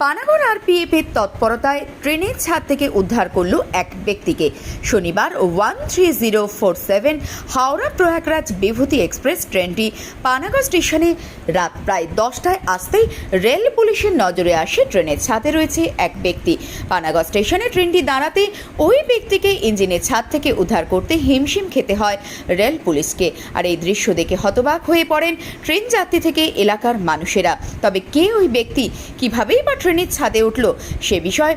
Panagarh RPF এর তৎপরতায় ট্রেনের ছাদ থেকে উদ্ধার করল এক ব্যক্তিকে। শনিবার 13047 হাওড়া প্রয়াগরাজ বিভূতি এক্সপ্রেস ট্রেনটি পানাগড় স্টেশনে রাত প্রায় 10টায় আসতেই রেল পুলিশের নজরে আসে ট্রেনের ছাদে রয়েছে এক ব্যক্তি। পানাগড় স্টেশনে ট্রেনটি দাঁড়াতে ওই ব্যক্তিকে ইঞ্জিনের ছাদ থেকে উদ্ধার করতে হিমশিম খেতে হয় রেল পুলিশকে। আর এই দৃশ্য দেখে হতবাক হয়ে পড়েন ট্রেন যাত্রী থেকে এলাকার মানুষেরা। তবে কে ওই ব্যক্তি, কিভাবেই বা ট্রেনের ছাদে উঠল, সে বিষয়ে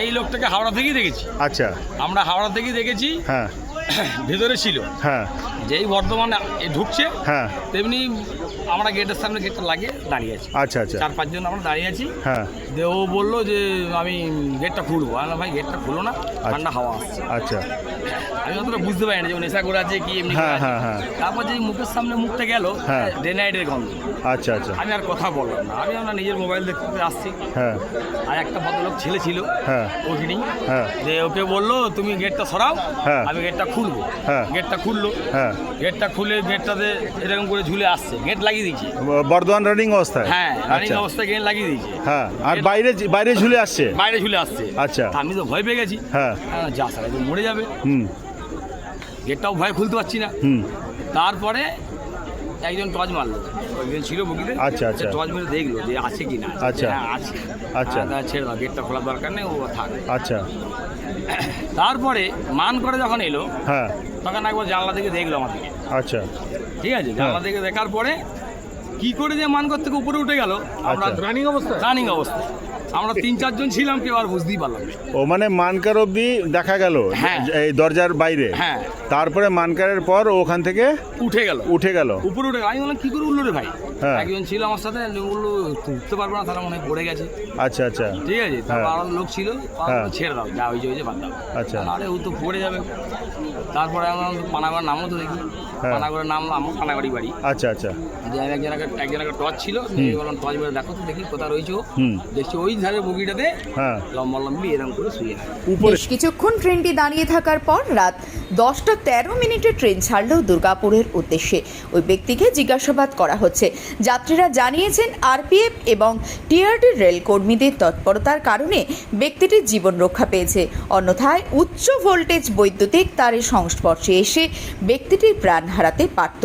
এই লোকটাকে হাওড়া থেকেই দেখেছি। আচ্ছা, আমরা হাওড়া থেকেই দেখেছি। হ্যাঁ, ভেতরে ছিল। হ্যাঁ, যেই বর্ধমানে ঢুকছে, হ্যাঁ, তেমনি আমরা গেটের সামনে গেটটা লাগিয়ে দাঁড়িয়ে আছি। আচ্ছা আচ্ছা, 4-5 জন আমরা দাঁড়িয়ে আছি। হ্যাঁ, দিয়ে ও বললো যে আমি গেটটা খুলবো। আমি ভাই গেটটা খুলো না, ঠান্ডা হাওয়া আসছে। আচ্ছা, আমি অতটা বুঝতে পারি না যে ও নেশা করে আছে কি এমনি। হ্যাঁ, হ্যাঁ, হ্যাঁ, তারপর যে মুখের সামনে মুখটা গেল, হ্যাঁ, ডে নাইটের গন্ধ। আচ্ছা আচ্ছা, আমি আর কথা বললাম না, আমি আমরা নিজের মোবাইল দেখতে আসছি। হ্যাঁ, আর একটা ভদ্রলোক ছেলে ছিল হ্যাঁ, ওখানেই। হ্যাঁ, যে ওকে বললো তুমি গেটটা সরাও, হ্যাঁ, আমি গেটটা খুলবো। হ্যাঁ, গেটটা খুললো। হ্যাঁ, গেটটা খুলে গেটটাতে এরকম করে ঝুলে আসছে। গেট লাগিয়ে দিয়েছে। বর্ধমান রানিং অবস্থায়? হ্যাঁ, রানিং আচ্ছা, অবস্থায় গেট লাগিয়ে দিয়েছে। হ্যাঁ, আর বাইরে বাইরে ঝুলে আসছে? বাইরে ঝুলে আসছে। আচ্ছা, আমি তো ভয় পেয়ে গেছি। হ্যাঁ, যা স্যার একদম মরে যাবে। হুম, গেটটাও ভয় খুলতে পারছি না। হুম, তারপরে একজন টর্চ মারলো, একজন ছিল বগিতে। আচ্ছা আচ্ছা, টর্চ মেরে দেখলো যে আছে কি না। আচ্ছা, হ্যাঁ আছে। আচ্ছা, ছেড়ে দাও, গেটটা খোলার দরকার নেই, ও থাক। আচ্ছা, তারপরে মান করে যখন এলো, হ্যাঁ, তখন একবার জানলা থেকে দেখলো আমাদেরকে। আচ্ছা, ঠিক আছে, জানলা থেকে দেখার পরে কি করে যে মানকর থেকে উপরে উঠে গেল, আমরা আচ্ছা, রানিং অবস্থা আমরা 3-4 জন ছিলাম, কেউ আর বুঝতেই পারলাম না। ও মানে মানকার অবধি দেখা গেল, হ্যাঁ, এই দরজার বাইরে। হ্যাঁ, তারপরে মানকারের পর ওখান থেকে উঠে গেল উপরে উঠে গেল। আমি বললাম কি করে উঠলো রে ভাই? হ্যাঁ, একজন ছিল আমার সাথে, বললো উঠতে পারবো না, তারা মনে হয় পড়ে গেছে। আচ্ছা আচ্ছা, ঠিক আছে, তারপর হ্যাঁ, আরো লোক ছিল, হ্যাঁ, ছেড়ে দাও, যা ওই যে বাদ দাও। আচ্ছা, আরে ও তো পড়ে যাবে। তারপরে আমরা পানাগড় নামও তো দেখি। হ্যাঁ, পানাগড়ের নামলাম, পানাগড়ি বাড়ি। আচ্ছা আচ্ছা, যে একজনের টর্চ ছিল, বললাম টর্চ মেরে দেখো তো দেখি কোথায় রয়েছে ও। হুম, দেখছি ওই ধারে বগিটাতে হ্যাঁ, লম্বি এরকম করে শুয়ে আছে। বেশ কিছুক্ষণ ট্রেনটি দাঁড়িয়ে থাকার পর রাত 10:13 ট্রেন ছাড়ল দুর্গাপুরের উদ্দেশ্যে। ওই ব্যক্তিকে জিজ্ঞাসাবাদ করা হচ্ছে। যাত্রীরা জানিয়েছেন আরপিএফ এবং টিআরডি রেল কর্মীদের তৎপরতার কারণে ব্যক্তিটির জীবন রক্ষা পেয়েছে। অন্যথায় উচ্চ ভোল্টেজ বৈদ্যুতিক তারের সংস্পর্শে এসে ব্যক্তিটির প্রাণ হারাতে পারত।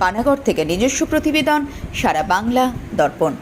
পানাগড় থেকে নিজস্ব প্রতিবেদন, সারা বাংলা দর্পণ।